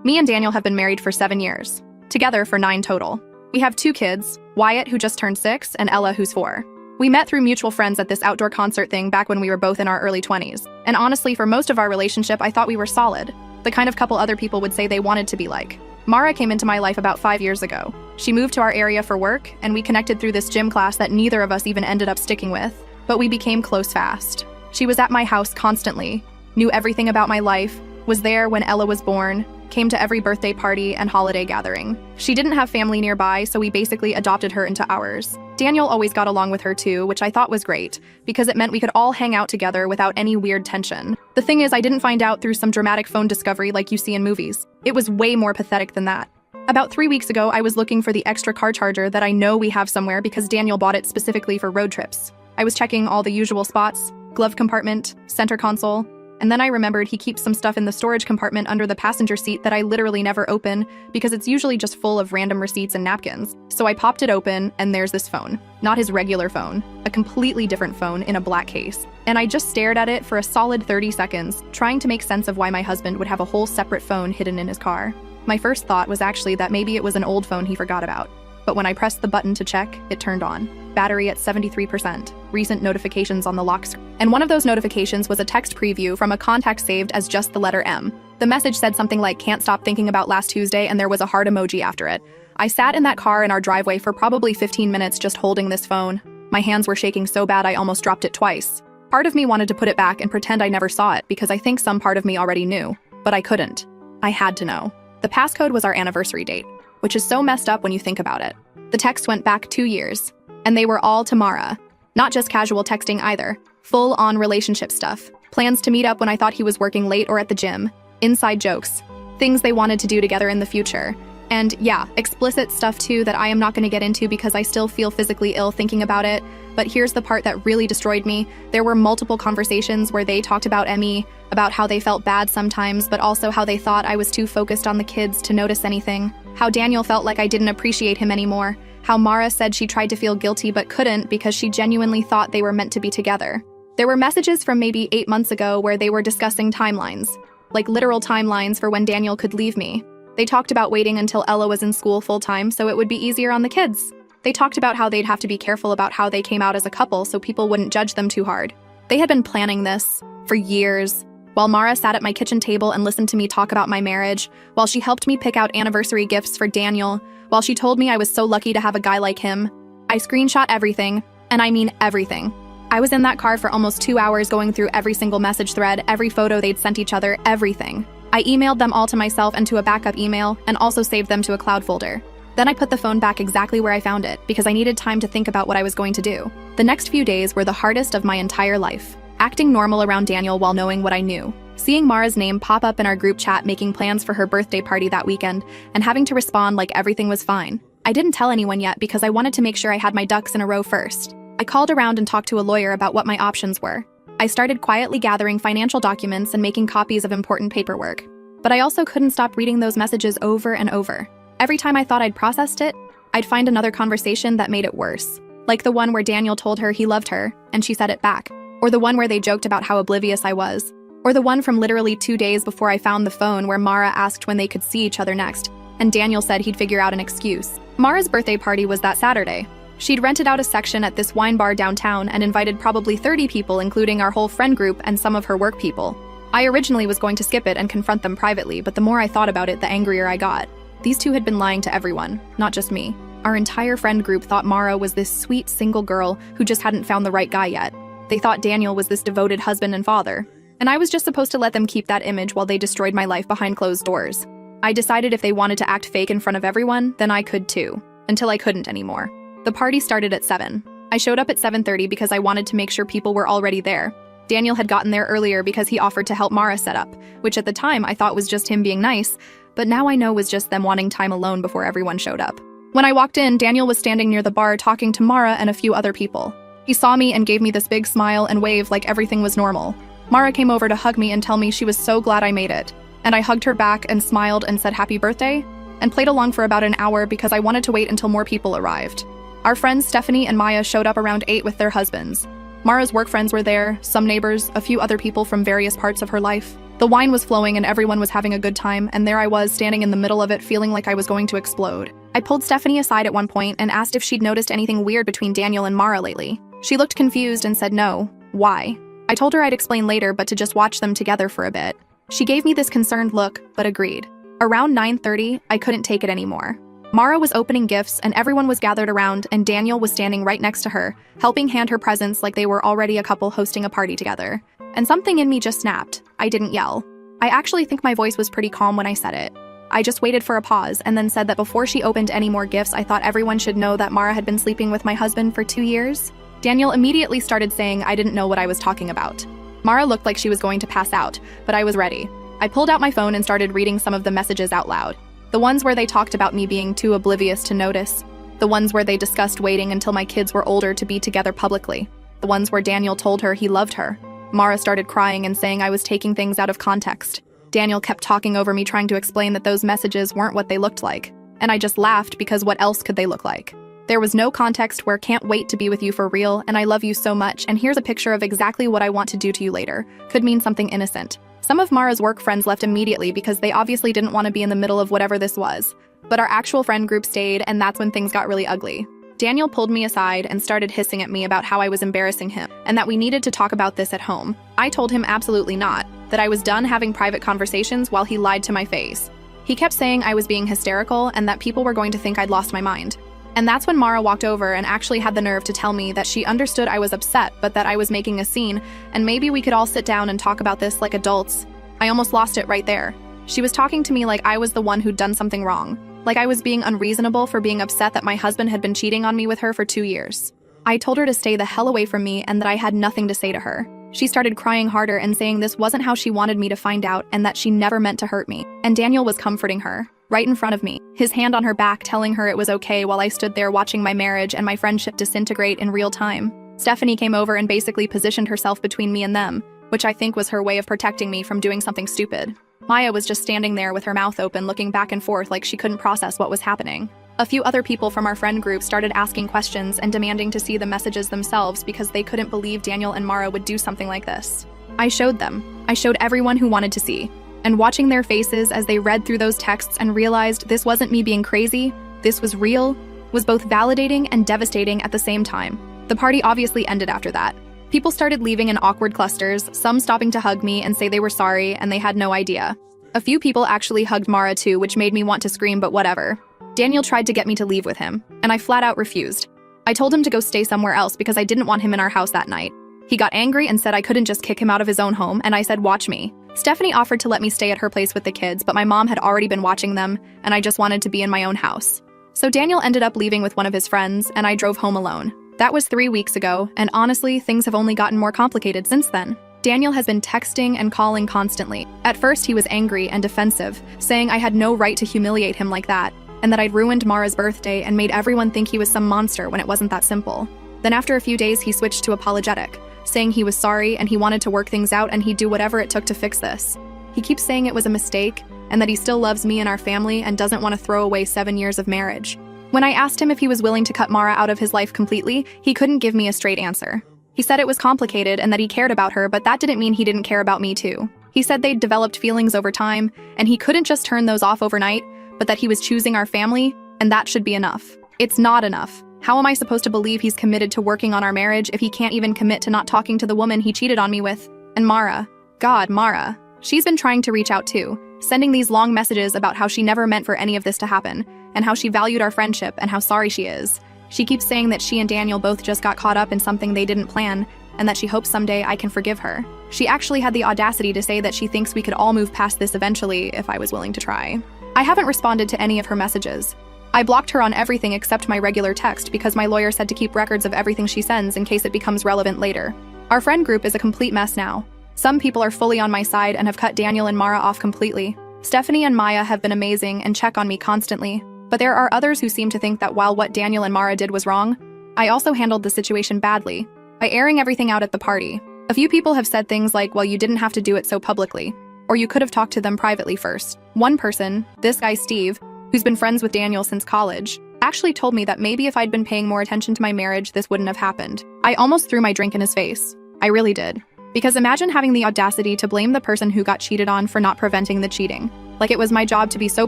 Me and Daniel have been married for 7 years, together for 9 total. We have 2 kids, Wyatt, who just turned 6, and Ella, who's 4. We met through mutual friends at this outdoor concert thing back when we were both in our early 20s. And honestly, for most of our relationship, I thought we were solid, the kind of couple other people would say they wanted to be like. Mara came into my life about 5 years ago. She moved to our area for work, and we connected through this gym class that neither of us even ended up sticking with, but we became close fast. She was at my house constantly, knew everything about my life, was there when Ella was born, came to every birthday party and holiday gathering. She didn't have family nearby, so we basically adopted her into ours. Daniel always got along with her too, which I thought was great, because it meant we could all hang out together without any weird tension. The thing is, I didn't find out through some dramatic phone discovery like you see in movies. It was way more pathetic than that. About 3 weeks ago, I was looking for the extra car charger that I know we have somewhere because Daniel bought it specifically for road trips. I was checking all the usual spots, glove compartment, center console, and then I remembered he keeps some stuff in the storage compartment under the passenger seat that I literally never open because it's usually just full of random receipts and napkins. So I popped it open and there's this phone. Not his regular phone, a completely different phone in a black case. And I just stared at it for a solid 30 seconds, trying to make sense of why my husband would have a whole separate phone hidden in his car. My first thought was actually that maybe it was an old phone he forgot about. But when I pressed the button to check, it turned on. Battery at 73%, recent notifications on the lock screen. And one of those notifications was a text preview from a contact saved as just the letter M. The message said something like, "Can't stop thinking about last Tuesday," and there was a heart emoji after it. I sat in that car in our driveway for probably 15 minutes just holding this phone. My hands were shaking so bad I almost dropped it twice. Part of me wanted to put it back and pretend I never saw it because I think some part of me already knew, but I couldn't. I had to know. The passcode was our anniversary date, which is so messed up when you think about it. The text went back 2 years. And they were all to Mara. Not just casual texting either. Full-on relationship stuff. Plans to meet up when I thought he was working late or at the gym. Inside jokes. Things they wanted to do together in the future. And yeah, explicit stuff too that I am not going to get into because I still feel physically ill thinking about it. But here's the part that really destroyed me. There were multiple conversations where they talked about Emmy, about how they felt bad sometimes, but also how they thought I was too focused on the kids to notice anything. How Daniel felt like I didn't appreciate him anymore. How Mara said she tried to feel guilty but couldn't because she genuinely thought they were meant to be together. There were messages from maybe 8 months ago where they were discussing timelines, like literal timelines for when Daniel could leave me. They talked about waiting until Ella was in school full-time so it would be easier on the kids. They talked about how they'd have to be careful about how they came out as a couple so people wouldn't judge them too hard. They had been planning this for years. While Mara sat at my kitchen table and listened to me talk about my marriage, while she helped me pick out anniversary gifts for Daniel, while she told me I was so lucky to have a guy like him, I screenshot everything, and I mean everything. I was in that car for almost 2 hours going through every single message thread, every photo they'd sent each other, everything. I emailed them all to myself and to a backup email, and also saved them to a cloud folder. Then I put the phone back exactly where I found it, because I needed time to think about what I was going to do. The next few days were the hardest of my entire life. Acting normal around Daniel while knowing what I knew. Seeing Mara's name pop up in our group chat making plans for her birthday party that weekend, and having to respond like everything was fine. I didn't tell anyone yet because I wanted to make sure I had my ducks in a row first. I called around and talked to a lawyer about what my options were. I started quietly gathering financial documents and making copies of important paperwork. But I also couldn't stop reading those messages over and over. Every time I thought I'd processed it, I'd find another conversation that made it worse. Like the one where Daniel told her he loved her, and she said it back. Or the one where they joked about how oblivious I was. Or the one from literally 2 days before I found the phone where Mara asked when they could see each other next, and Daniel said he'd figure out an excuse. Mara's birthday party was that Saturday. She'd rented out a section at this wine bar downtown and invited probably 30 people, including our whole friend group and some of her work people. I originally was going to skip it and confront them privately, but the more I thought about it, the angrier I got. These two had been lying to everyone, not just me. Our entire friend group thought Mara was this sweet single girl who just hadn't found the right guy yet. They thought Daniel was this devoted husband and father. And I was just supposed to let them keep that image while they destroyed my life behind closed doors. I decided if they wanted to act fake in front of everyone, then I could too. Until I couldn't anymore. The party started at 7. I showed up at 7:30 because I wanted to make sure people were already there. Daniel had gotten there earlier because he offered to help Mara set up, which at the time I thought was just him being nice, but now I know was just them wanting time alone before everyone showed up. When I walked in, Daniel was standing near the bar talking to Mara and a few other people. He saw me and gave me this big smile and wave like everything was normal. Mara came over to hug me and tell me she was so glad I made it. And I hugged her back and smiled and said happy birthday, and played along for about an hour because I wanted to wait until more people arrived. Our friends Stephanie and Maya showed up around 8 with their husbands. Mara's work friends were there, some neighbors, a few other people from various parts of her life. The wine was flowing and everyone was having a good time, and there I was, standing in the middle of it, feeling like I was going to explode. I pulled Stephanie aside at one point and asked if she'd noticed anything weird between Daniel and Mara lately. She looked confused and said no. Why? I told her I'd explain later, but to just watch them together for a bit. She gave me this concerned look, but agreed. Around 9:30, I couldn't take it anymore. Mara was opening gifts and everyone was gathered around, and Daniel was standing right next to her, helping hand her presents like they were already a couple hosting a party together. And something in me just snapped. I didn't yell. I actually think my voice was pretty calm when I said it. I just waited for a pause and then said that before she opened any more gifts, I thought everyone should know that Mara had been sleeping with my husband for 2 years. Daniel immediately started saying I didn't know what I was talking about. Mara looked like she was going to pass out, but I was ready. I pulled out my phone and started reading some of the messages out loud. The ones where they talked about me being too oblivious to notice. The ones where they discussed waiting until my kids were older to be together publicly. The ones where Daniel told her he loved her. Mara started crying and saying I was taking things out of context. Daniel kept talking over me, trying to explain that those messages weren't what they looked like. And I just laughed because what else could they look like? There was no context where "can't wait to be with you for real" and "I love you so much and here's a picture of exactly what I want to do to you later" could mean something innocent. Some of Mara's work friends left immediately because they obviously didn't want to be in the middle of whatever this was. But our actual friend group stayed, and that's when things got really ugly. Daniel pulled me aside and started hissing at me about how I was embarrassing him and that we needed to talk about this at home. I told him absolutely not, that I was done having private conversations, while he lied to my face. He kept saying I was being hysterical and that people were going to think I'd lost my mind. And that's when Mara walked over and actually had the nerve to tell me that she understood I was upset, but that I was making a scene, and maybe we could all sit down and talk about this like adults. I almost lost it right there. She was talking to me like I was the one who'd done something wrong, like I was being unreasonable for being upset that my husband had been cheating on me with her for 2 years. I told her to stay the hell away from me and that I had nothing to say to her. She started crying harder and saying this wasn't how she wanted me to find out and that she never meant to hurt me. And Daniel was comforting her, right in front of me, his hand on her back, telling her it was okay, while I stood there watching my marriage and my friendship disintegrate in real time. Stephanie came over and basically positioned herself between me and them, which I think was her way of protecting me from doing something stupid. Maya was just standing there with her mouth open, looking back and forth like she couldn't process what was happening. A few other people from our friend group started asking questions and demanding to see the messages themselves because they couldn't believe Daniel and Mara would do something like this. I showed them. I showed everyone who wanted to see. And watching their faces as they read through those texts and realized this wasn't me being crazy, this was real, was both validating and devastating at the same time. The party obviously ended after that. People started leaving in awkward clusters, some stopping to hug me and say they were sorry and they had no idea. A few people actually hugged Mara too, which made me want to scream, but whatever. Daniel tried to get me to leave with him, and I flat out refused. I told him to go stay somewhere else because I didn't want him in our house that night. He got angry and said I couldn't just kick him out of his own home, and I said watch me. Stephanie offered to let me stay at her place with the kids, but my mom had already been watching them, and I just wanted to be in my own house. So Daniel ended up leaving with one of his friends, and I drove home alone. That was 3 weeks ago, and honestly, things have only gotten more complicated since then. Daniel has been texting and calling constantly. At first, he was angry and defensive, saying I had no right to humiliate him like that, and that I'd ruined Mara's birthday and made everyone think he was some monster when it wasn't that simple. Then after a few days, he switched to apologetic, saying he was sorry and he wanted to work things out and he'd do whatever it took to fix this. He keeps saying it was a mistake and that he still loves me and our family and doesn't want to throw away 7 years of marriage. When I asked him if he was willing to cut Mara out of his life completely, he couldn't give me a straight answer. He said it was complicated and that he cared about her, but that didn't mean he didn't care about me too. He said they'd developed feelings over time, and he couldn't just turn those off overnight, but that he was choosing our family, and that should be enough. It's not enough. How am I supposed to believe he's committed to working on our marriage if he can't even commit to not talking to the woman he cheated on me with? And Mara. God, Mara. She's been trying to reach out too, sending these long messages about how she never meant for any of this to happen, and how she valued our friendship and how sorry she is. She keeps saying that she and Daniel both just got caught up in something they didn't plan, and that she hopes someday I can forgive her. She actually had the audacity to say that she thinks we could all move past this eventually if I was willing to try. I haven't responded to any of her messages. I blocked her on everything except my regular text because my lawyer said to keep records of everything she sends in case it becomes relevant later. Our friend group is a complete mess now. Some people are fully on my side and have cut Daniel and Mara off completely. Stephanie and Maya have been amazing and check on me constantly. But there are others who seem to think that while what Daniel and Mara did was wrong, I also handled the situation badly, by airing everything out at the party. A few people have said things like, well, you didn't have to do it so publicly, or you could have talked to them privately first. One person, this guy Steve, who's been friends with Daniel since college, actually told me that maybe if I'd been paying more attention to my marriage, this wouldn't have happened. I almost threw my drink in his face. I really did. Because imagine having the audacity to blame the person who got cheated on for not preventing the cheating. Like it was my job to be so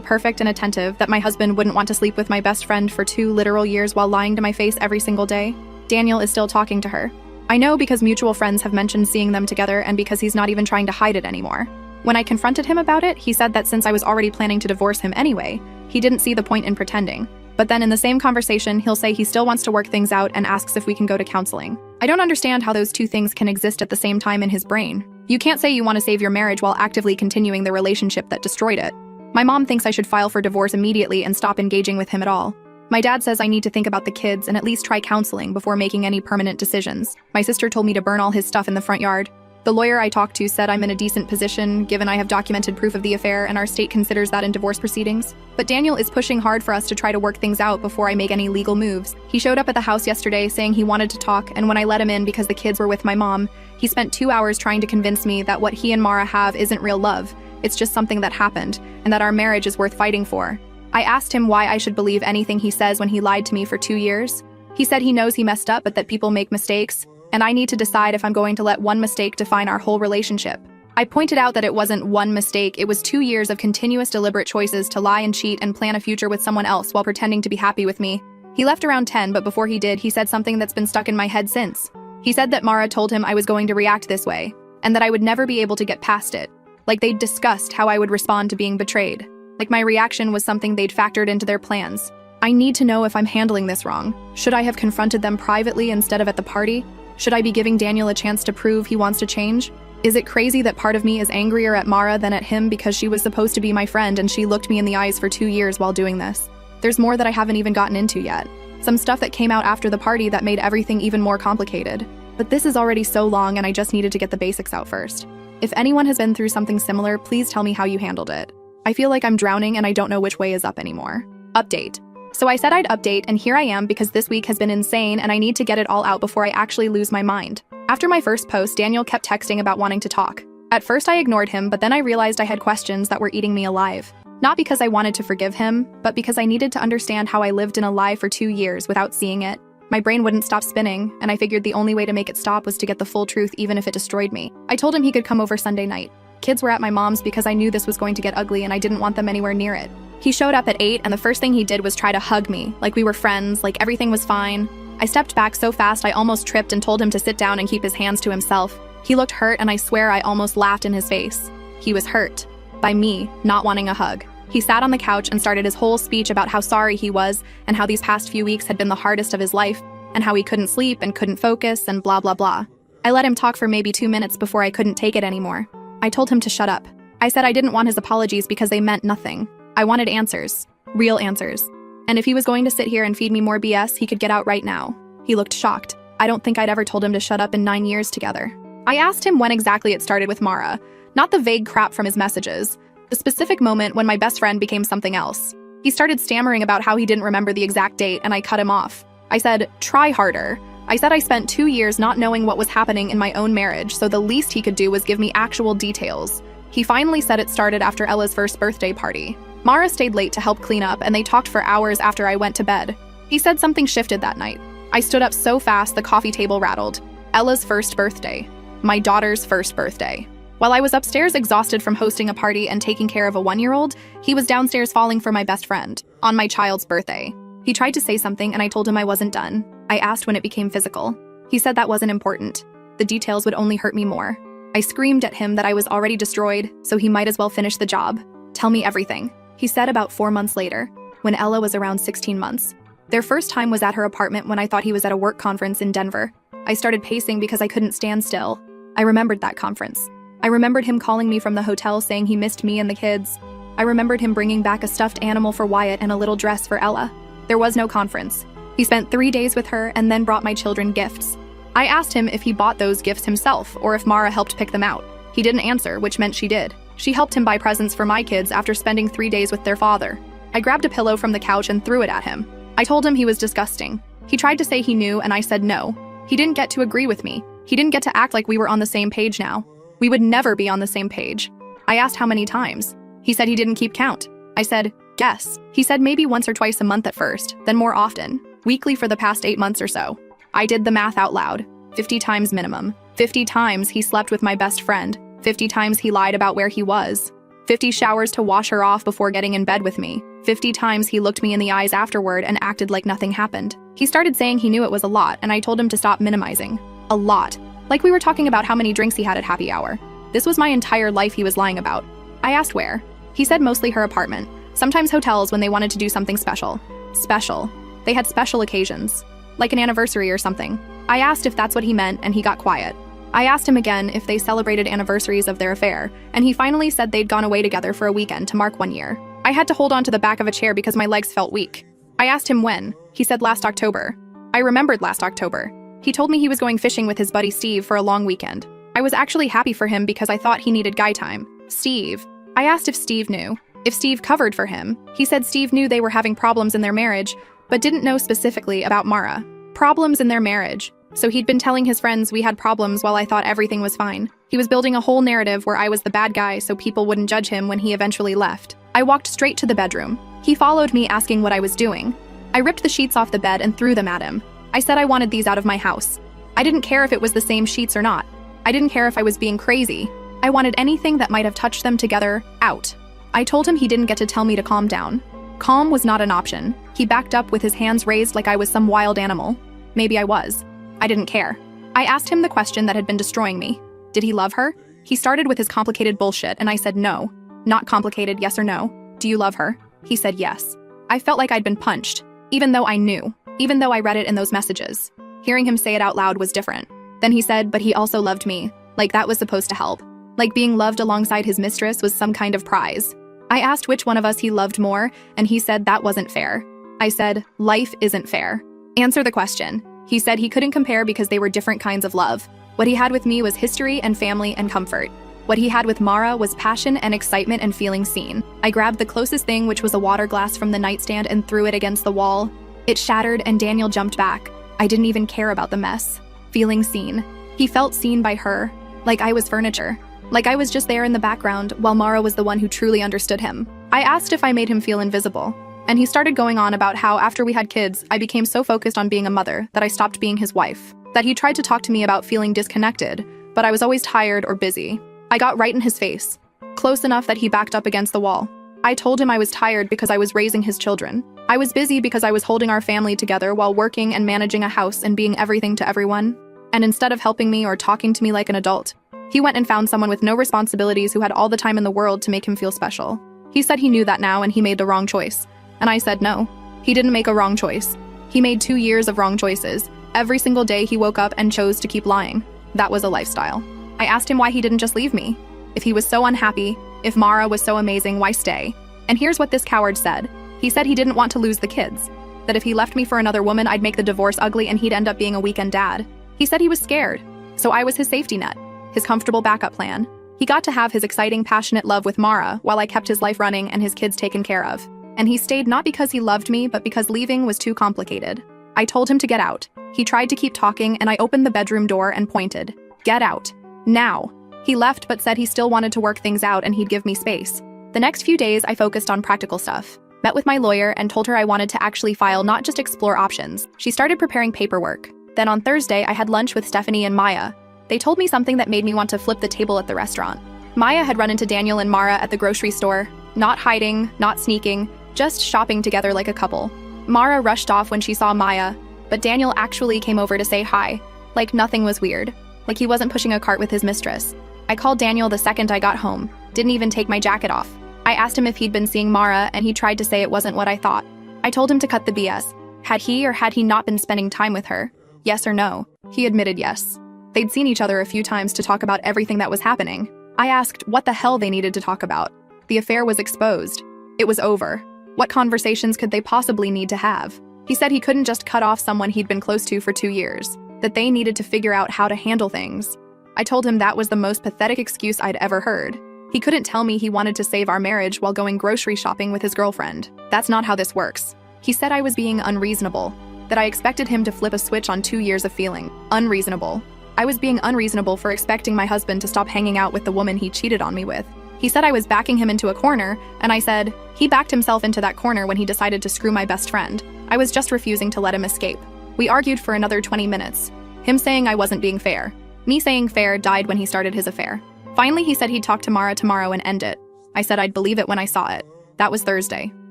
perfect and attentive that my husband wouldn't want to sleep with my best friend for 2 literal years while lying to my face every single day. Daniel is still talking to her. I know because mutual friends have mentioned seeing them together and because he's not even trying to hide it anymore. When I confronted him about it, he said that since I was already planning to divorce him anyway, he didn't see the point in pretending. But then in the same conversation, he'll say he still wants to work things out and asks if we can go to counseling. I don't understand how those two things can exist at the same time in his brain. You can't say you want to save your marriage while actively continuing the relationship that destroyed it. My mom thinks I should file for divorce immediately and stop engaging with him at all. My dad says I need to think about the kids and at least try counseling before making any permanent decisions. My sister told me to burn all his stuff in the front yard. The lawyer I talked to said I'm in a decent position, given I have documented proof of the affair and our state considers that in divorce proceedings. But Daniel is pushing hard for us to try to work things out before I make any legal moves. He showed up at the house yesterday saying he wanted to talk, and when I let him in because the kids were with my mom, he spent 2 hours trying to convince me that what he and Mara have isn't real love, it's just something that happened, and that our marriage is worth fighting for. I asked him why I should believe anything he says when he lied to me for 2 years. He said he knows he messed up but that people make mistakes, and I need to decide if I'm going to let one mistake define our whole relationship. I pointed out that it wasn't one mistake, it was 2 years of continuous deliberate choices to lie and cheat and plan a future with someone else while pretending to be happy with me. He left around 10, but before he did, he said something that's been stuck in my head since. He said that Mara told him I was going to react this way, and that I would never be able to get past it. Like they'd discussed how I would respond to being betrayed. Like my reaction was something they'd factored into their plans. I need to know if I'm handling this wrong. Should I have confronted them privately instead of at the party? Should I be giving Daniel a chance to prove he wants to change? Is it crazy that part of me is angrier at Mara than at him because she was supposed to be my friend and she looked me in the eyes for 2 years while doing this? There's more that I haven't even gotten into yet. Some stuff that came out after the party that made everything even more complicated. But this is already so long and I just needed to get the basics out first. If anyone has been through something similar, please tell me how you handled it. I feel like I'm drowning and I don't know which way is up anymore. Update. So I said I'd update, and here I am because this week has been insane and I need to get it all out before I actually lose my mind. After my first post, Daniel kept texting about wanting to talk. At first I ignored him, but then I realized I had questions that were eating me alive. Not because I wanted to forgive him, but because I needed to understand how I lived in a lie for 2 years without seeing it. My brain wouldn't stop spinning, and I figured the only way to make it stop was to get the full truth even if it destroyed me. I told him he could come over Sunday night. Kids were at my mom's because I knew this was going to get ugly and I didn't want them anywhere near it. He showed up at 8 and the first thing he did was try to hug me, like we were friends, like everything was fine. I stepped back so fast I almost tripped and told him to sit down and keep his hands to himself. He looked hurt and I swear I almost laughed in his face. He was hurt. By me not wanting a hug. He sat on the couch and started his whole speech about how sorry he was and how these past few weeks had been the hardest of his life and how he couldn't sleep and couldn't focus and blah blah blah. I let him talk for maybe 2 minutes before I couldn't take it anymore. I told him to shut up. I said I didn't want his apologies because they meant nothing. I wanted answers. Real answers. And if he was going to sit here and feed me more BS, he could get out right now. He looked shocked. I don't think I'd ever told him to shut up in 9 years together. I asked him when exactly it started with Mara, not the vague crap from his messages, the specific moment when my best friend became something else. He started stammering about how he didn't remember the exact date and I cut him off. I said, try harder. I said I spent 2 years not knowing what was happening in my own marriage, so the least he could do was give me actual details. He finally said it started after Ella's first birthday party. Mara stayed late to help clean up and they talked for hours after I went to bed. He said something shifted that night. I stood up so fast the coffee table rattled. Ella's first birthday. My daughter's first birthday. While I was upstairs exhausted from hosting a party and taking care of a 1-year-old, he was downstairs falling for my best friend, on my child's birthday. He tried to say something and I told him I wasn't done. I asked when it became physical. He said that wasn't important. The details would only hurt me more. I screamed at him that I was already destroyed, so he might as well finish the job. Tell me everything. He said about 4 months later, when Ella was around 16 months. Their first time was at her apartment when I thought he was at a work conference in Denver. I started pacing because I couldn't stand still. I remembered that conference. I remembered him calling me from the hotel saying he missed me and the kids. I remembered him bringing back a stuffed animal for Wyatt and a little dress for Ella. There was no conference. He spent 3 days with her and then brought my children gifts. I asked him if he bought those gifts himself or if Mara helped pick them out. He didn't answer, which meant she did. She helped him buy presents for my kids after spending 3 days with their father. I grabbed a pillow from the couch and threw it at him. I told him he was disgusting. He tried to say he knew and I said no. He didn't get to agree with me. He didn't get to act like we were on the same page now. We would never be on the same page. I asked how many times. He said he didn't keep count. I said, guess. He said maybe once or twice a month at first, then more often, weekly for the past 8 months or so. I did the math out loud. 50 times minimum. 50 times he slept with my best friend. 50 times he lied about where he was. 50 showers to wash her off before getting in bed with me. 50 times he looked me in the eyes afterward and acted like nothing happened. He started saying he knew it was a lot, and I told him to stop minimizing. A lot. Like we were talking about how many drinks he had at happy hour. This was my entire life he was lying about. I asked where. He said mostly her apartment. Sometimes hotels when they wanted to do something special. Special. They had special occasions. Like an anniversary or something. I asked if that's what he meant, and he got quiet. I asked him again if they celebrated anniversaries of their affair, and he finally said they'd gone away together for a weekend to mark 1 year. I had to hold on to the back of a chair because my legs felt weak. I asked him when. He said last October. I remembered last October. He told me he was going fishing with his buddy Steve for a long weekend. I was actually happy for him because I thought he needed guy time. Steve. I asked if Steve knew. If Steve covered for him. He said Steve knew they were having problems in their marriage, but didn't know specifically about Mara. Problems in their marriage. So he'd been telling his friends we had problems while I thought everything was fine. He was building a whole narrative where I was the bad guy so people wouldn't judge him when he eventually left. I walked straight to the bedroom. He followed me asking what I was doing. I ripped the sheets off the bed and threw them at him. I said I wanted these out of my house. I didn't care if it was the same sheets or not. I didn't care if I was being crazy. I wanted anything that might have touched them together out. I told him he didn't get to tell me to calm down. Calm was not an option. He backed up with his hands raised like I was some wild animal. Maybe I was. I didn't care. I asked him the question that had been destroying me. Did he love her? He started with his complicated bullshit, and I said no. Not complicated, yes or no. Do you love her? He said yes. I felt like I'd been punched, even though I knew, even though I read it in those messages. Hearing him say it out loud was different. Then he said, but he also loved me, like that was supposed to help. Like being loved alongside his mistress was some kind of prize. I asked which one of us he loved more, and he said that wasn't fair. I said, life isn't fair. Answer the question. He said he couldn't compare because they were different kinds of love. What he had with me was history and family and comfort. What he had with Mara was passion and excitement and feeling seen. I grabbed the closest thing, which was a water glass from the nightstand, and threw it against the wall. It shattered and Daniel jumped back. I didn't even care about the mess. Feeling seen. He felt seen by her. Like I was furniture. Like I was just there in the background while Mara was the one who truly understood him. I asked if I made him feel invisible. And he started going on about how after we had kids, I became so focused on being a mother that I stopped being his wife. That he tried to talk to me about feeling disconnected, but I was always tired or busy. I got right in his face. Close enough that he backed up against the wall. I told him I was tired because I was raising his children. I was busy because I was holding our family together while working and managing a house and being everything to everyone. And instead of helping me or talking to me like an adult, he went and found someone with no responsibilities who had all the time in the world to make him feel special. He said he knew that now and he made the wrong choice. And I said no. He didn't make a wrong choice. He made 2 years of wrong choices. Every single day he woke up and chose to keep lying. That was a lifestyle. I asked him why he didn't just leave me. If he was so unhappy, if Mara was so amazing, why stay? And here's what this coward said. He said he didn't want to lose the kids. That if he left me for another woman, I'd make the divorce ugly and he'd end up being a weekend dad. He said he was scared. So I was his safety net, his comfortable backup plan. He got to have his exciting, passionate love with Mara while I kept his life running and his kids taken care of. And he stayed not because he loved me, but because leaving was too complicated. I told him to get out. He tried to keep talking, and I opened the bedroom door and pointed. Get out. Now. He left but said he still wanted to work things out and he'd give me space. The next few days, I focused on practical stuff. Met with my lawyer and told her I wanted to actually file, not just explore options. She started preparing paperwork. Then on Thursday, I had lunch with Stephanie and Maya. They told me something that made me want to flip the table at the restaurant. Maya had run into Daniel and Mara at the grocery store. Not hiding, not sneaking, just shopping together like a couple. Mara rushed off when she saw Maya, but Daniel actually came over to say hi, like nothing was weird, like he wasn't pushing a cart with his mistress. I called Daniel the second I got home, didn't even take my jacket off. I asked him if he'd been seeing Mara, and he tried to say it wasn't what I thought. I told him to cut the BS. Had he or had he not been spending time with her? Yes or no? He admitted yes. They'd seen each other a few times to talk about everything that was happening. I asked what the hell they needed to talk about. The affair was exposed. It was over. What conversations could they possibly need to have? He said he couldn't just cut off someone he'd been close to for 2 years, that they needed to figure out how to handle things. I told him that was the most pathetic excuse I'd ever heard. He couldn't tell me he wanted to save our marriage while going grocery shopping with his girlfriend. That's not how this works. He said I was being unreasonable, that I expected him to flip a switch on 2 years of feeling. Unreasonable. I was being unreasonable for expecting my husband to stop hanging out with the woman he cheated on me with. He said I was backing him into a corner, and I said, he backed himself into that corner when he decided to screw my best friend. I was just refusing to let him escape. We argued for another 20 minutes, him saying I wasn't being fair, Me saying fair died when he started his affair. Finally, he said he'd talk to Mara tomorrow and end it. I said I'd believe it when I saw it. That was Thursday.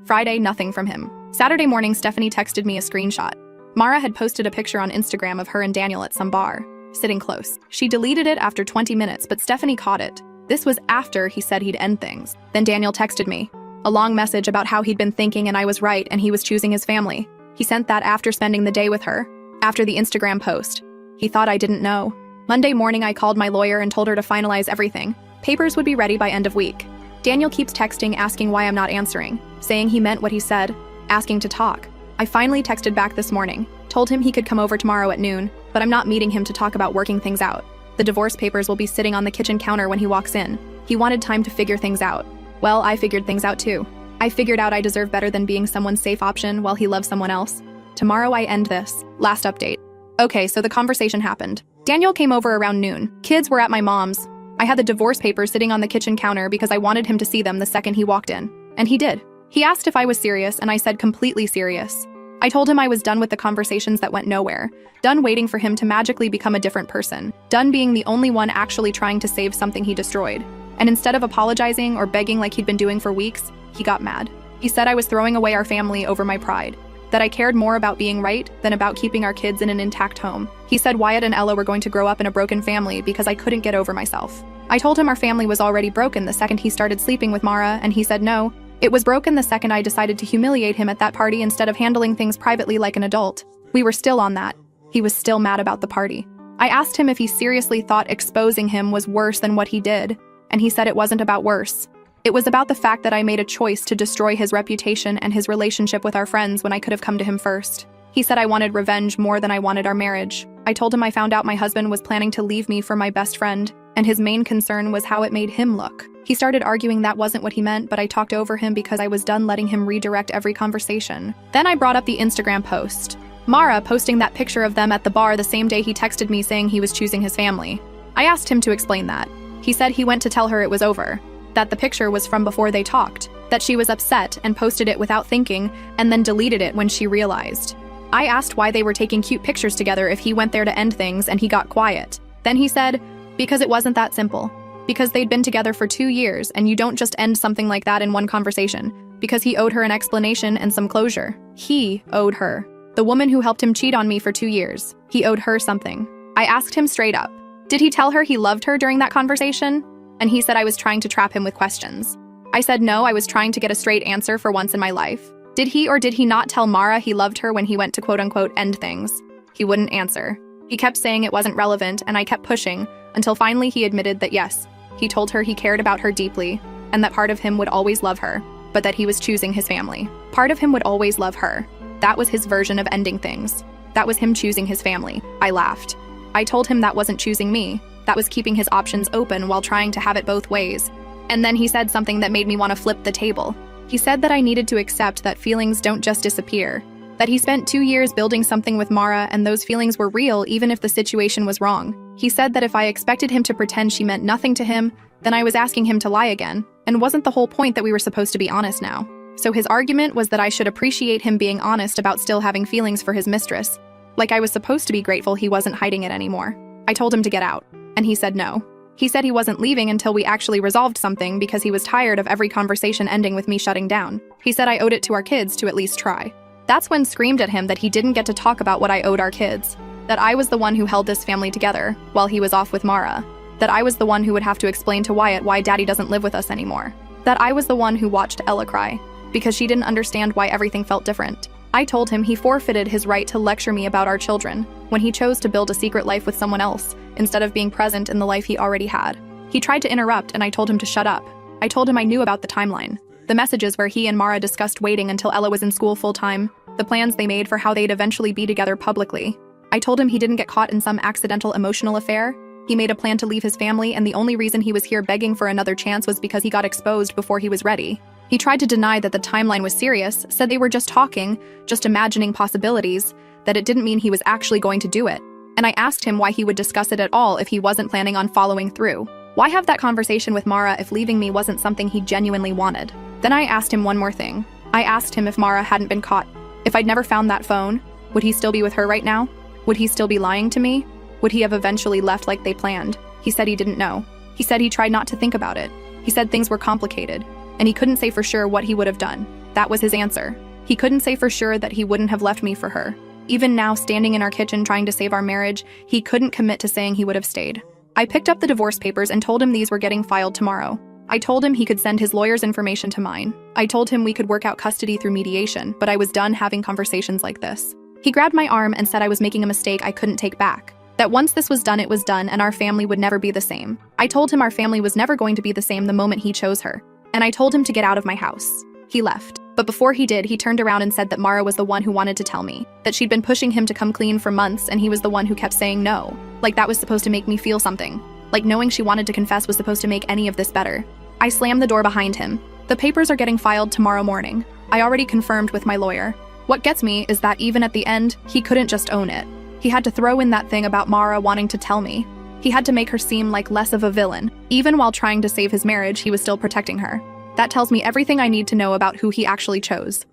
Friday, nothing from him. Saturday morning, Stephanie texted me a screenshot. Mara had posted a picture on Instagram of her and Daniel at some bar, sitting close. She deleted it after 20 minutes, but Stephanie caught it. This was after he said he'd end things. Then Daniel texted me a long message about how he'd been thinking and I was right and he was choosing his family. He sent that after spending the day with her, after the Instagram post. He thought I didn't know. Monday morning, I called my lawyer and told her to finalize everything. Papers would be ready by end of week. Daniel keeps texting asking why I'm not answering, saying he meant what he said, asking to talk. I finally texted back this morning, told him he could come over tomorrow at noon, but I'm not meeting him to talk about working things out. The divorce papers will be sitting on the kitchen counter when he walks in. He wanted time to figure things out. Well, I figured things out too. I figured out I deserve better than being someone's safe option while he loves someone else. Tomorrow I end this. Last update. Okay, so the conversation happened. Daniel came over around noon. Kids were at my mom's. I had the divorce papers sitting on the kitchen counter because I wanted him to see them the second he walked in. And he did. He asked if I was serious, and I said completely serious. I told him I was done with the conversations that went nowhere, done waiting for him to magically become a different person, done being the only one actually trying to save something he destroyed. And instead of apologizing or begging like he'd been doing for weeks, he got mad. He said I was throwing away our family over my pride, that I cared more about being right than about keeping our kids in an intact home. He said Wyatt and Ella were going to grow up in a broken family because I couldn't get over myself. I told him our family was already broken the second he started sleeping with Mara, and he said no. It was broken the second I decided to humiliate him at that party instead of handling things privately like an adult. We were still on that. He was still mad about the party. I asked him if he seriously thought exposing him was worse than what he did, and he said it wasn't about worse. It was about the fact that I made a choice to destroy his reputation and his relationship with our friends when I could have come to him first. He said I wanted revenge more than I wanted our marriage. I told him I found out my husband was planning to leave me for my best friend, and his main concern was how it made him look. He started arguing that wasn't what he meant, but I talked over him because I was done letting him redirect every conversation. Then I brought up the Instagram post. Mara posting that picture of them at the bar the same day he texted me saying he was choosing his family. I asked him to explain that. He said he went to tell her it was over, that the picture was from before they talked, that she was upset and posted it without thinking, and then deleted it when she realized. I asked why they were taking cute pictures together if he went there to end things, and he got quiet. Then he said, because it wasn't that simple. Because they'd been together for 2 years, and you don't just end something like that in one conversation. Because he owed her an explanation and some closure. He owed her. The woman who helped him cheat on me for 2 years. He owed her something. I asked him straight up, did he tell her he loved her during that conversation? And he said I was trying to trap him with questions. I said no, I was trying to get a straight answer for once in my life. Did he or did he not tell Mara he loved her when he went to quote-unquote end things? He wouldn't answer. He kept saying it wasn't relevant, and I kept pushing, until finally he admitted that yes, he told her he cared about her deeply, and that part of him would always love her, but that he was choosing his family. Part of him would always love her. That was his version of ending things. That was him choosing his family. I laughed. I told him that wasn't choosing me. That was keeping his options open while trying to have it both ways. And then he said something that made me want to flip the table. He said that I needed to accept that feelings don't just disappear, that he spent 2 years building something with Mara and those feelings were real even if the situation was wrong. He said that if I expected him to pretend she meant nothing to him, then I was asking him to lie again, and wasn't the whole point that we were supposed to be honest now? So his argument was that I should appreciate him being honest about still having feelings for his mistress, like I was supposed to be grateful he wasn't hiding it anymore. I told him to get out, and he said no. He said he wasn't leaving until we actually resolved something because he was tired of every conversation ending with me shutting down. He said I owed it to our kids to at least try. That's when screamed at him that he didn't get to talk about what I owed our kids, that I was the one who held this family together while he was off with Mara, that I was the one who would have to explain to Wyatt why Daddy doesn't live with us anymore, that I was the one who watched Ella cry because she didn't understand why everything felt different. I told him he forfeited his right to lecture me about our children when he chose to build a secret life with someone else instead of being present in the life he already had. He tried to interrupt and I told him to shut up. I told him I knew about the timeline, the messages where he and Mara discussed waiting until Ella was in school full-time, the plans they made for how they'd eventually be together publicly. I told him he didn't get caught in some accidental emotional affair. He made a plan to leave his family, and the only reason he was here begging for another chance was because he got exposed before he was ready. He tried to deny that the timeline was serious, said they were just talking, just imagining possibilities, that it didn't mean he was actually going to do it. And I asked him why he would discuss it at all if he wasn't planning on following through. Why have that conversation with Mara if leaving me wasn't something he genuinely wanted? Then I asked him one more thing. I asked him if Mara hadn't been caught. If I'd never found that phone, would he still be with her right now? Would he still be lying to me? Would he have eventually left like they planned? He said he didn't know. He said he tried not to think about it. He said things were complicated, and he couldn't say for sure what he would have done. That was his answer. He couldn't say for sure that he wouldn't have left me for her. Even now, standing in our kitchen trying to save our marriage, he couldn't commit to saying he would have stayed. I picked up the divorce papers and told him these were getting filed tomorrow. I told him he could send his lawyer's information to mine. I told him we could work out custody through mediation, but I was done having conversations like this. He grabbed my arm and said I was making a mistake I couldn't take back. That once this was done, it was done, and our family would never be the same. I told him our family was never going to be the same the moment he chose her. And I told him to get out of my house. He left. But before he did, he turned around and said that Mara was the one who wanted to tell me, that she'd been pushing him to come clean for months and he was the one who kept saying no. Like that was supposed to make me feel something. Like knowing she wanted to confess was supposed to make any of this better. I slammed the door behind him. The papers are getting filed tomorrow morning. I already confirmed with my lawyer. What gets me is that even at the end, he couldn't just own it. He had to throw in that thing about Mara wanting to tell me. He had to make her seem like less of a villain. Even while trying to save his marriage, he was still protecting her. That tells me everything I need to know about who he actually chose.